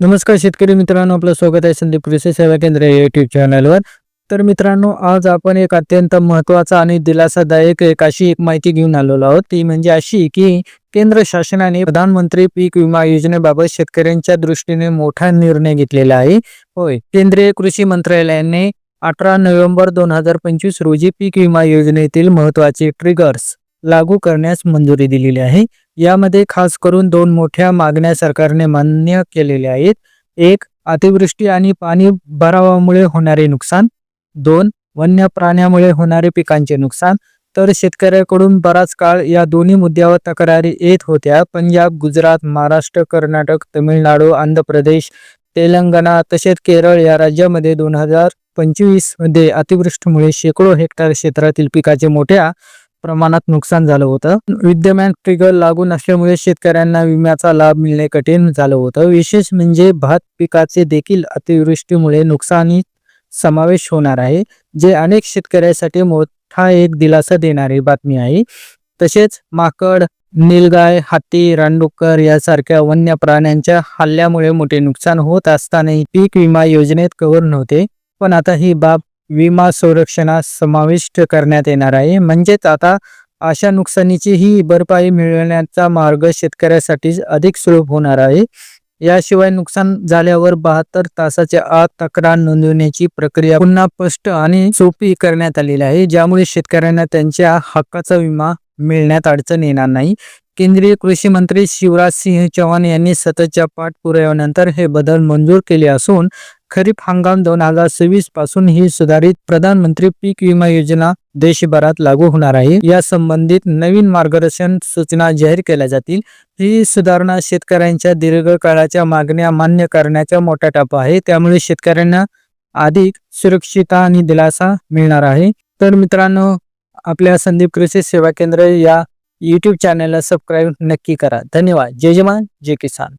नमस्कार शेतकरी मित्रांनो, आपलं स्वागत आहे संदीप कृषी सेवा केंद्र या यूट्यूब चॅनलवर. तर मित्रांनो, आज आपण एक अत्यंत महत्त्वाचा आणि दिलासादायक अशी एक माहिती घेऊन आलेलो आहोत. ती म्हणजे अशी की केंद्र शासनाने प्रधानमंत्री पीक विमा योजनेबाबत शेतकऱ्यांच्या दृष्टीने मोठा निर्णय घेतलेला आहे. होय, केंद्रीय कृषी मंत्रालयाने 18 नोव्हेंबर 2025 रोजी पीक विमा योजनेतील महत्त्वाचे ट्रिगर्स लागू करण्यास मंजुरी दिलेली आहे. यामध्ये खास करून दोन मोठ्या मागण्या सरकारने मान्य केलेल्या आहेत. एक, अतिवृष्टी आणि पाणी भरावामुळे होणारे नुकसान. दोन, वन्य प्राण्यामुळे होणारे पिकांचे नुकसान. तर शेतकऱ्याकडून बराच काळ या दोन्ही मुद्द्यावर तक्रारी येत होत्या. पंजाब, गुजरात, महाराष्ट्र, कर्नाटक, तमिळनाडू, आंध्र प्रदेश, तेलंगणा तसेच केरळ या राज्यामध्ये 2025 मध्ये अतिवृष्टीमुळे शेकडो हेक्टर क्षेत्रातील पिकाचे मोठ्या प्रमाणात नुकसान झालं होतं. विद्यमान ट्रिगर लागू नसल्यामुळे शेतकऱ्यांना विम्याचा लाभ मिळणे कठीण झालं होतं. विशेष म्हणजे भात पिकाचे देखील अतिवृष्टीमुळे नुकसानीत समावेश होणार आहे, जे अनेक शेतकऱ्यांसाठी मोठा एक दिलासा देणारी बातमी आहे. तसेच माकड, नीलगाय, हत्ती, रानडुक्कर यासारख्या वन्य प्राण्यांच्या हल्ल्यामुळे मोठे नुकसान होत असतानाही पीक विमा योजनेत कव्हर नव्हते. पण आता ही बाब विमा संरक्षणात समाविष्ट करण्यात येणार आहे. म्हणजेच आता अशा नुकसानीची ही भरपाई मिळवण्याचा मार्ग शेतकऱ्यासाठी अधिक सुलभ होणार आहे. याशिवाय नुकसान झाल्यावर 72 तासाच्या आत तक्रार नोंदवण्याची प्रक्रिया पुन्हा स्पष्ट आणि सोपी करण्यात आलेली आहे, ज्यामुळे शेतकऱ्यांना त्यांच्या हक्काचा विमा मिळण्यात अडचण येणार नाही. केंद्रीय कृषी मंत्री शिवराज सिंह चौहान यांनी सततच्या पाठपुराव्यानंतर हे बदल मंजूर केले असून खरीप हंगाम 2026 पासून ही सुधारित प्रधानमंत्री पीक विमा योजना देशभरात लागू होणार आहे. या संबंधित नवीन मार्गदर्शन सूचना जाहीर केल्या जातील. ही सुधारणा शेतकऱ्यांच्या दीर्घकाळाच्या मागण्या मान्य करण्याचा मोठा टप्पा आहे. त्यामुळे शेतकऱ्यांना अधिक सुरक्षितता आणि दिलासा मिळणार आहे. तर मित्रांनो, आपल्या संदीप कृषी सेवा केंद्र या यूट्यूब चॅनलला सबस्क्राईब नक्की करा. धन्यवाद. जय जवान, जय किसान.